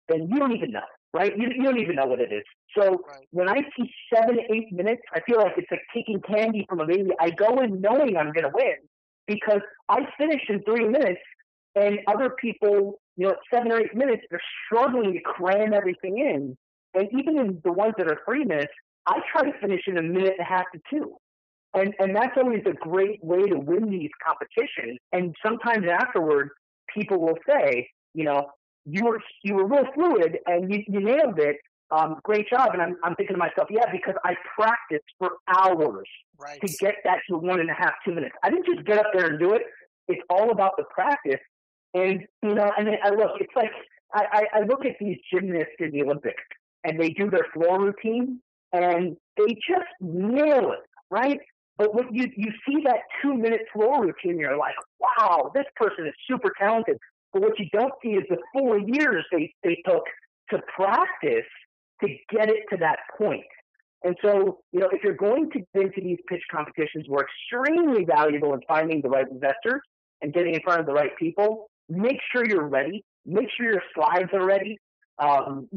then you don't even know, right? You don't even know what it is. So when I see 7 to 8 minutes, I feel like it's like taking candy from a baby. I go in knowing I'm going to win because I finish in 3 minutes, and other people, at 7 or 8 minutes, they're struggling to cram everything in. And even in the ones that are 3 minutes, I try to finish in 1.5 minutes to 2. And that's always a great way to win these competitions. And sometimes afterwards, people will say, you were real fluid and you nailed it. Great job. And I'm thinking to myself, yeah, because I practiced for hours to get that to 1.5, 2 minutes. I didn't just get up there and do it. It's all about the practice. And, and I look, it's like, I look at these gymnasts in the Olympics, and they do their floor routine, and they just nail it, right? But when you see that 2-minute floor routine, you're like, wow, this person is super talented. But what you don't see is the 4 years they took to practice to get it to that point. And so, if you're going to get into these pitch competitions, we're extremely valuable in finding the right investors and getting in front of the right people. Make sure you're ready. Make sure your slides are ready. And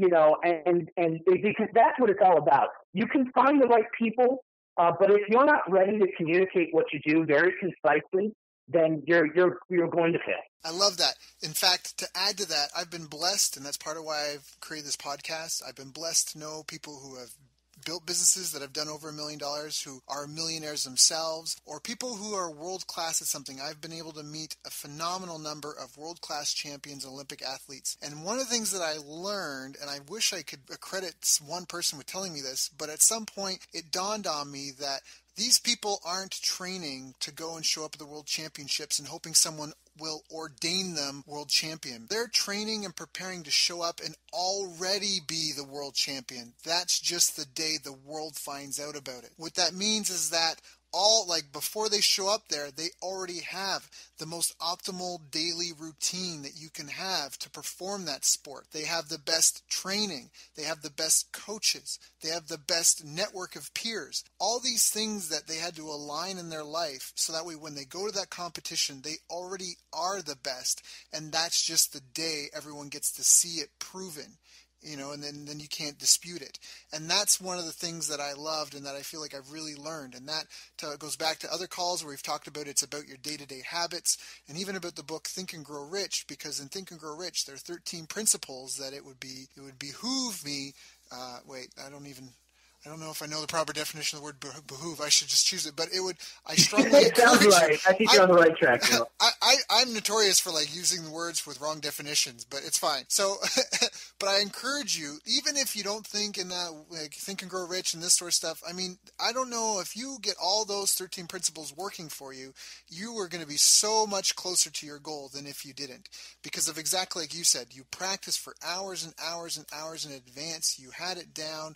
because that's what it's all about. You can find the right people, but if you're not ready to communicate what you do very concisely, then you're going to fail. I love that. In fact, to add to that, I've been blessed, and that's part of why I've created this podcast. I've been blessed to know people who have built businesses that have done over $1 million, who are millionaires themselves, or people who are world-class at something. I've been able to meet a phenomenal number of world-class champions, Olympic athletes. And one of the things that I learned, and I wish I could credit one person with telling me this, but at some point it dawned on me that these people aren't training to go and show up at the world championships and hoping someone will ordain them world champion. They're training and preparing to show up and already be the world champion. That's just the day the world finds out about it. What that means is that before they show up there, they already have the most optimal daily routine that you can have to perform that sport. They have the best training. They have the best coaches. They have the best network of peers. All these things that they had to align in their life so that way when they go to that competition, they already are the best. And that's just the day everyone gets to see it proven. and then you can't dispute it. And that's one of the things that I loved and that I feel like I've really learned. And that goes back to other calls where we've talked about it's about your day-to-day habits, and even about the book Think and Grow Rich, because in Think and Grow Rich, there are 13 principles that it would behoove me. I don't know if I know the proper definition of the word behoove. I should just choose it. But I strongly it sounds encourage right. I think you're on the right track. I'm notorious for using the words with wrong definitions, but it's fine. So, but I encourage you, even if you don't think in that, Think and Grow Rich and this sort of stuff. I mean, I don't know if you get all those 13 principles working for you, you are going to be so much closer to your goal than if you didn't, because of exactly like you said, you practice for hours and hours and hours in advance. You had it down.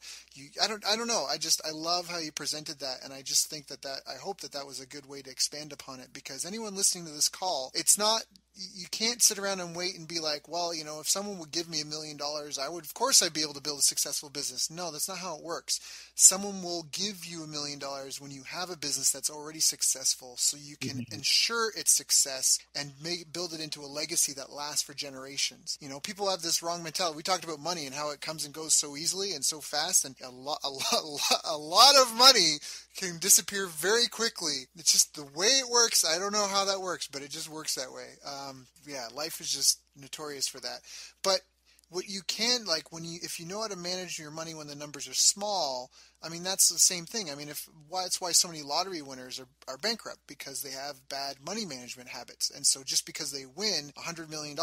I don't know. I love how you presented that, and I just think I hope that was a good way to expand upon it, because anyone listening to this call, it's not, you can't sit around and wait and be like, well, if someone would give me $1 million, of course I'd be able to build a successful business. No, that's not how it works. Someone will give you $1 million when you have a business that's already successful, so you can ensure its success and build it into a legacy that lasts for generations. People have this wrong mentality. We talked about money and how it comes and goes so easily and so fast, and a lot of money can disappear very quickly. It's just the way it works. I don't know how that works, but it just works that way. Life is just notorious for that. But what you can, if you know how to manage your money when the numbers are small, I mean, that's the same thing. I mean, that's why so many lottery winners are bankrupt, because they have bad money management habits. And so just because they win $100 million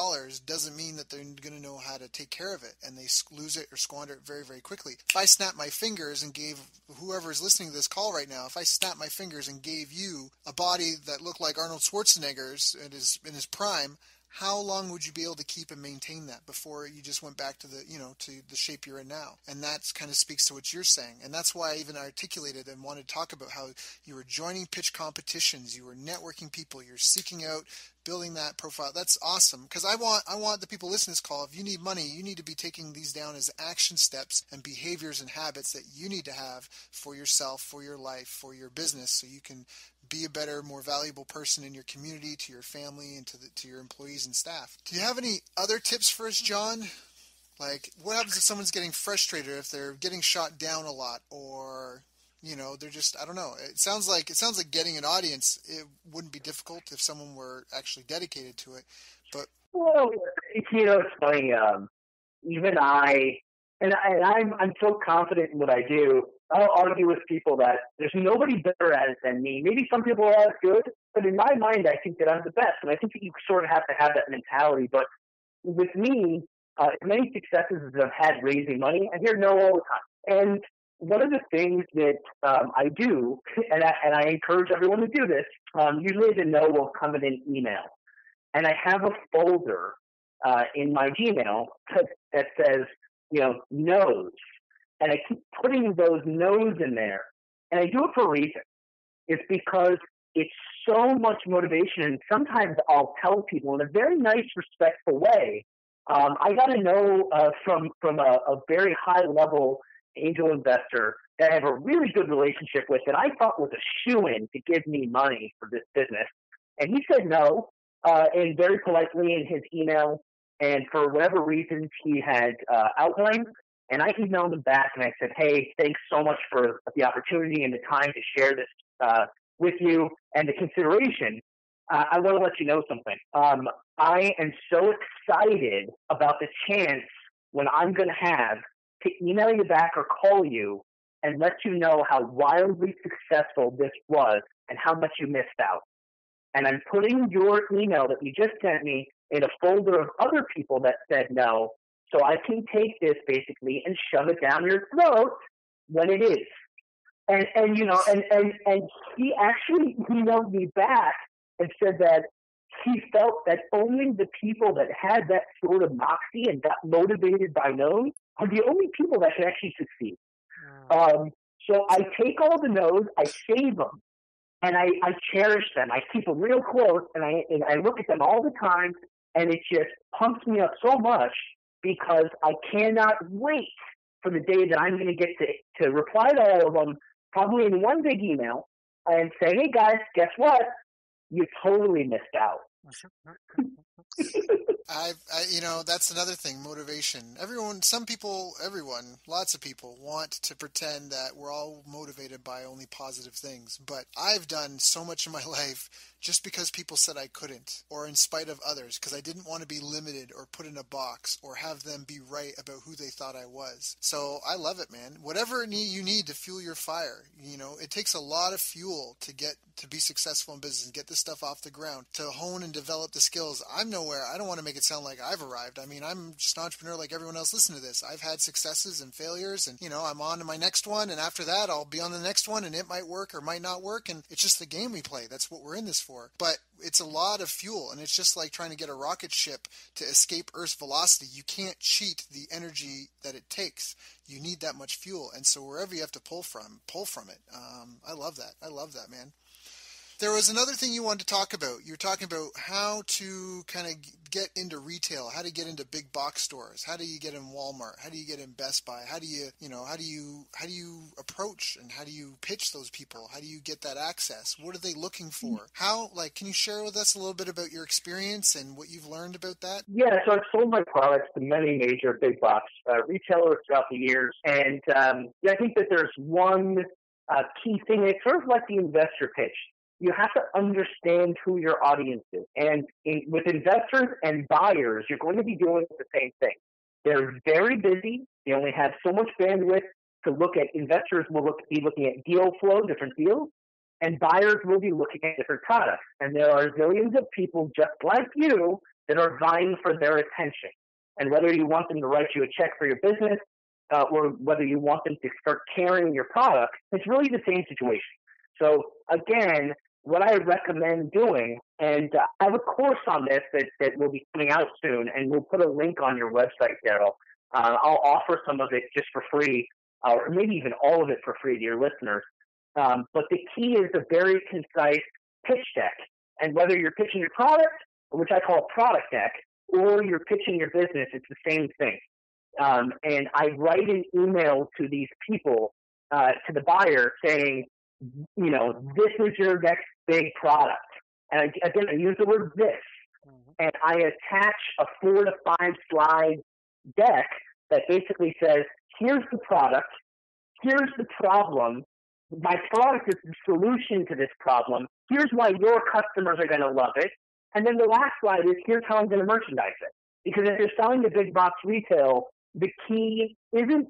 doesn't mean that they're going to know how to take care of it, and they lose it or squander it very, very quickly. If I snap my fingers and gave whoever is listening to this call right now, if I snap my fingers and gave you a body that looked like Arnold Schwarzenegger's in his prime, how long would you be able to keep and maintain that before you just went back to to the shape you're in now? And that kind of speaks to what you're saying. And that's why I even articulated and wanted to talk about how you were joining pitch competitions, you were networking people, you're seeking out, building that profile. That's awesome, because I want the people listening to this call, if you need money, you need to be taking these down as action steps and behaviors and habits that you need to have for yourself, for your life, for your business, so you can be a better, more valuable person in your community, to your family, and to your employees and staff. Do you have any other tips for us, Jon? Like, what happens if someone's getting frustrated, if they're getting shot down a lot, or they're just, I don't know. It sounds like getting an audience, it wouldn't be difficult if someone were actually dedicated to it. But it's funny. Even I'm so confident in what I do. I'll argue with people that there's nobody better at it than me. Maybe some people are as good, but in my mind, I think that I'm the best. And I think that you sort of have to have that mentality. But with me, many successes that I've had raising money, I hear no all the time. And one of the things that I do, and I encourage everyone to do this, usually the no will come in an email. And I have a folder in my Gmail that says, no's. And I keep putting those no's in there. And I do it for a reason. It's because it's so much motivation. And sometimes I'll tell people in a very nice, respectful way. I got to know from a very high-level angel investor that I have a really good relationship with that I thought was a shoo-in to give me money for this business. And he said no, and very politely in his email. And for whatever reasons he had outlined, and I emailed him back and I said, hey, thanks so much for the opportunity and the time to share this with you and the consideration. I want to let you know something. I am so excited about the chance when I'm going to have to email you back or call you and let you know how wildly successful this was and how much you missed out. And I'm putting your email that you just sent me in a folder of other people that said no, so I can take this basically and shove it down your throat when it is. And he actually emailed me back and said that he felt that only the people that had that sort of moxie and got motivated by no's are the only people that can actually succeed. So I take all the no's, I save them, and I cherish them. I keep them real close, and I look at them all the time, and it just pumps me up so much because I cannot wait for the day that I'm going to get to reply to all of them, probably in one big email, and say, hey guys, guess what? You totally missed out. That's another thing, motivation. Everyone, lots of people want to pretend that we're all motivated by only positive things. But I've done so much in my life just because people said I couldn't, or in spite of others, because I didn't want to be limited or put in a box or have them be right about who they thought I was. So I love it, man. Whatever you need to fuel your fire, it takes a lot of fuel to be successful in business and get this stuff off the ground, to hone and develop the skills. I don't want to make it sound like I've arrived. I mean, I'm just an entrepreneur like everyone else listening to this. I've had successes and failures, and I'm on to my next one, and after that I'll be on the next one, and it might work or might not work, and it's just the game we play. That's what we're in this for. But it's a lot of fuel, and it's just like trying to get a rocket ship to escape Earth's velocity. You can't cheat the energy that it takes. You need that much fuel, and so wherever you have to pull from it. I love that, man. There was another thing you wanted to talk about. You were talking about how to kind of get into retail, how to get into big box stores, how do you get in Walmart, how do you get in Best Buy, how do you approach and how do you pitch those people, how do you get that access, what are they looking for? Can you share with us a little bit about your experience and what you've learned about that? Yeah, so I've sold my products to many major big box retailers throughout the years, and I think that there's one key thing. It's sort of like the investor pitch. You have to understand who your audience is. And with investors and buyers, you're going to be doing the same thing. They're very busy. They only have so much bandwidth to look at. Investors will be looking at deal flow, different deals, and buyers will be looking at different products. And there are zillions of people just like you that are vying for their attention. And whether you want them to write you a check for your business or whether you want them to start carrying your product, it's really the same situation. So again, what I recommend doing, and I have a course on this that will be coming out soon, and we'll put a link on your website, Daryl. I'll offer some of it just for free, or maybe even all of it for free to your listeners. But the key is a very concise pitch deck. And whether you're pitching your product, which I call a product deck, or you're pitching your business, it's the same thing. And I write an email to these people, to the buyer, saying, this is your next big product. And again, I use the word this. And I attach a 4 to 5 slide deck that basically says, here's the product, here's the problem, my product is the solution to this problem, here's why your customers are going to love it, and then the last slide is, here's how I'm going to merchandise it. Because if you're selling to big box retail, the key isn't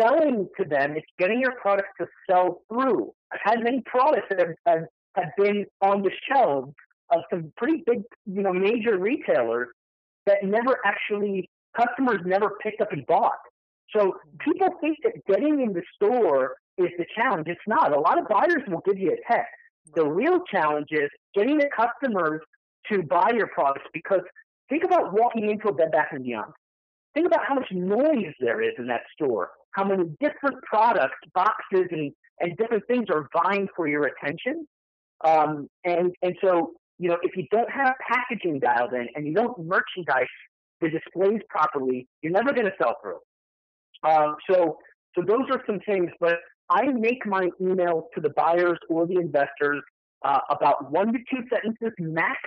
selling to them, it's getting your product to sell through. I've had many products that have been on the shelves of some pretty big, major retailers that customers never picked up and bought. So people think that getting in the store is the challenge. It's not. A lot of buyers will give you a text. The real challenge is getting the customers to buy your products, because think about walking into a Bed Bath & Beyond. Think about how much noise there is in that store, how many different products, boxes, and different things are vying for your attention. And so, if you don't have packaging dialed in and you don't merchandise the displays properly, you're never going to sell through. So those are some things, but I make my emails to the buyers or the investors about 1 to 2 sentences max.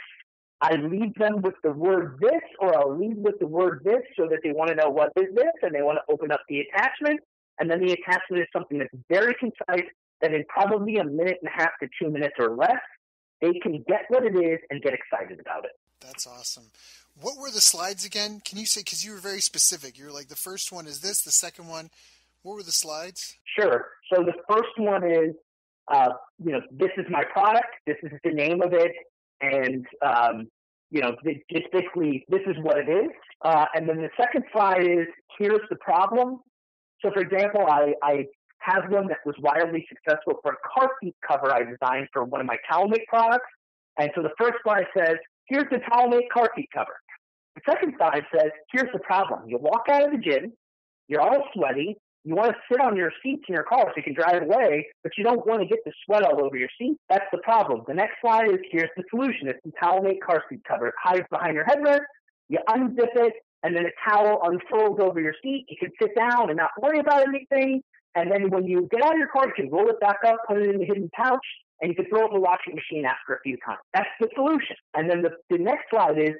I lead them with the word this, or I'll lead with the word this, so that they want to know what is this, and they want to open up the attachment. And then the attachment is something that's very concise, that in probably 1.5 minutes to 2 minutes or less, they can get what it is and get excited about it. That's awesome. What were the slides again? Can you say, because you were very specific, you're like, the first one is this, the second one, what were the slides? Sure. So the first one is, this is my product, this is the name of it, and, just basically, this is what it is. And then the second slide is, here's the problem. So, for example, I have one that was wildly successful for a car seat cover I designed for one of my TowelMate products. And so the first slide says, here's the TowelMate car seat cover. The second slide says, here's the problem. You walk out of the gym, you're all sweaty, you want to sit on your seats in your car so you can drive away, but you don't want to get the sweat all over your seat. That's the problem. The next slide is, here's the solution. It's the TowelMate car seat cover. It hides behind your headrest. You unzip it, and then a towel unfolds over your seat. You can sit down and not worry about anything. And then when you get out of your car, you can roll it back up, put it in the hidden pouch, and you can throw it in the washing machine after a few times. That's the solution. And then the next slide is,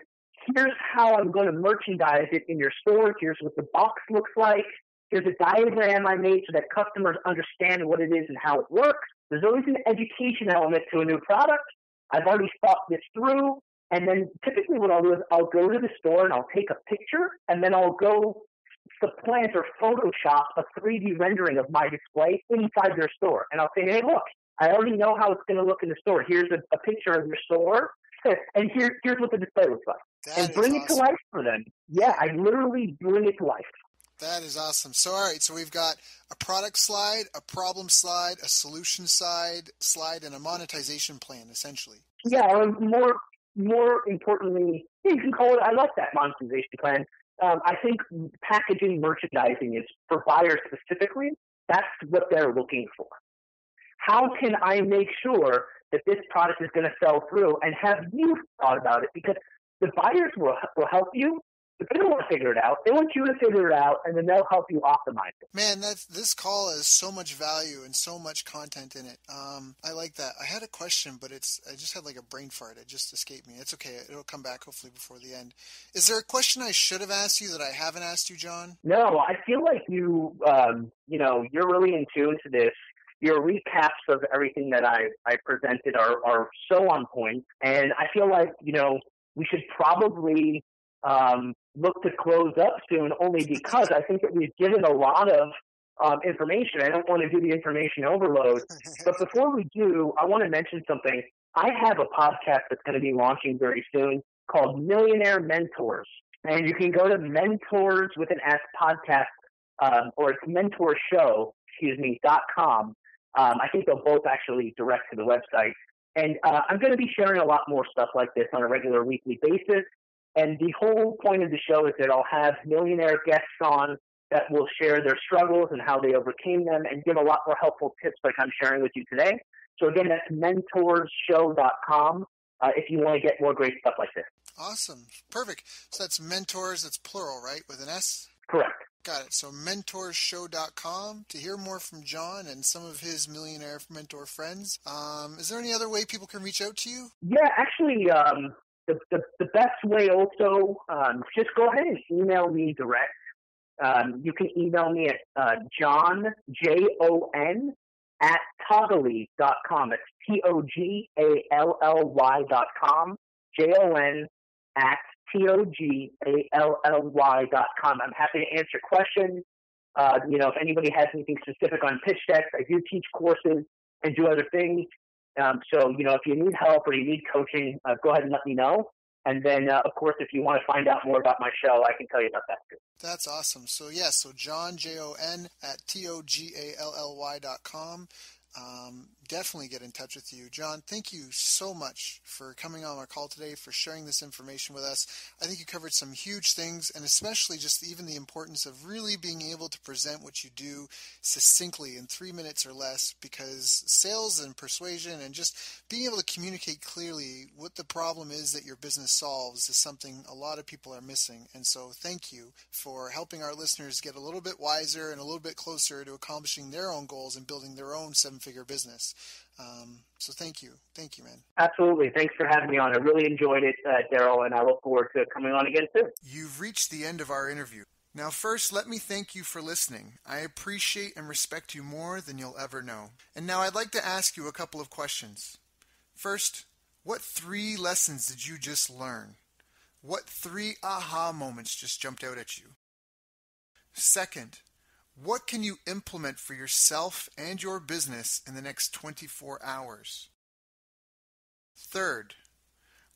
Here's how I'm going to merchandise it in your store. Here's what the box looks like. Here's a diagram I made so that customers understand what it is and how it works. There's always an education element to a new product. I've already thought this through. And then typically what I'll do is I'll go to the store and I'll take a picture, and then I'll go supplant or Photoshop a 3D rendering of my display inside their store. And I'll say, hey, look, I already know how it's going to look in the store. Here's a picture of your store, and here's what the display looks like. And bring it to life for them. Yeah, I literally bring it to life. That is awesome. So, all right, so we've got a product slide, a problem slide, a solution slide, and a monetization plan, essentially. Yeah, or more importantly, you can call it, I like that monetization plan. I think packaging, merchandising is for buyers specifically. That's what they're looking for. How can I make sure that this product is going to sell through, and have you thought about it? Because the buyers will help you, but they don't want to figure it out. They want you to figure it out, and then they'll help you optimize it. Man, this call has so much value and so much content in it. I like that. I had a question, but I just had like a brain fart. It just escaped me. It's okay. It'll come back hopefully before the end. Is there a question I should have asked you that I haven't asked you, Jon? No, I feel like you're really in tune to this. Your recaps of everything that I presented are so on point, and I feel like, we should probably look to close up soon, only because I think that we've given a lot of information. I don't want to do the information overload. But before we do, I want to mention something. I have a podcast that's going to be launching very soon called Millionaire Mentors. And you can go to Mentors with an S podcast, or it's mentorshow.com. I think they'll both actually direct to the website. And I'm going to be sharing a lot more stuff like this on a regular weekly basis. And the whole point of the show is that I'll have millionaire guests on that will share their struggles and how they overcame them, and give a lot more helpful tips like I'm sharing with you today. So again, that's mentorshow.com if you want to get more great stuff like this. Awesome. Perfect. So that's mentors, that's plural, right? With an S? Correct. Got it. So mentorshow.com to hear more from Jon and some of his millionaire mentor friends. Is there any other way people can reach out to you? Yeah, actually, the best way also, just go ahead and email me direct. You can email me at Jon, Jon, at Togally.com. It's Togally.com. Jon at Togally.com. I'm happy to answer questions. If anybody has anything specific on pitch decks, I do teach courses and do other things. So, if you need help or you need coaching, go ahead and let me know. And then, of course, if you want to find out more about my show, I can tell you about that too. That's awesome. So, so Jon, Jon, at Togally.com. Definitely get in touch with you. Jon, thank you so much for coming on our call today, for sharing this information with us. I think you covered some huge things, and especially just even the importance of really being able to present what you do succinctly in 3 minutes or less, because sales and persuasion and just being able to communicate clearly what the problem is that your business solves is something a lot of people are missing. And so thank you for helping our listeners get a little bit wiser and a little bit closer to accomplishing their own goals and building their own seven-figure business. So thank you. Thank you, man. Absolutely. Thanks for having me on. I really enjoyed it, Daryl, and I look forward to coming on again soon. You've reached the end of our interview. Now, first, let me thank you for listening. I appreciate and respect you more than you'll ever know. And now I'd like to ask you a couple of questions. First, what 3 lessons did you just learn? What 3 aha moments just jumped out at you? Second, what can you implement for yourself and your business in the next 24 hours? Third,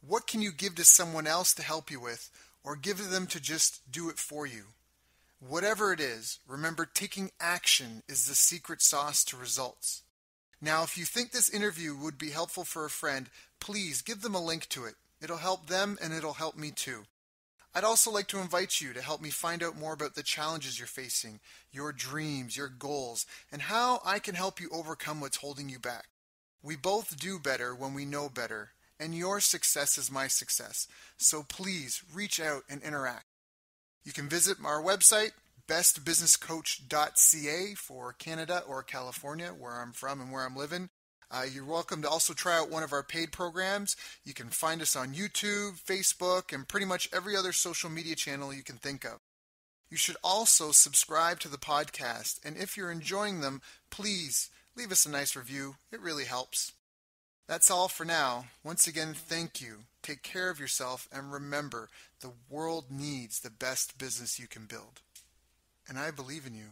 what can you give to someone else to help you with, or give to them to just do it for you? Whatever it is, remember, taking action is the secret sauce to results. Now, if you think this interview would be helpful for a friend, please give them a link to it. It'll help them and it'll help me too. I'd also like to invite you to help me find out more about the challenges you're facing, your dreams, your goals, and how I can help you overcome what's holding you back. We both do better when we know better, and your success is my success. So please reach out and interact. You can visit our website, bestbusinesscoach.ca for Canada or California, where I'm from and where I'm living. You're welcome to also try out one of our paid programs. You can find us on YouTube, Facebook, and pretty much every other social media channel you can think of. You should also subscribe to the podcast, and if you're enjoying them, please leave us a nice review. It really helps. That's all for now. Once again, thank you. Take care of yourself, and remember, the world needs the best business you can build. And I believe in you.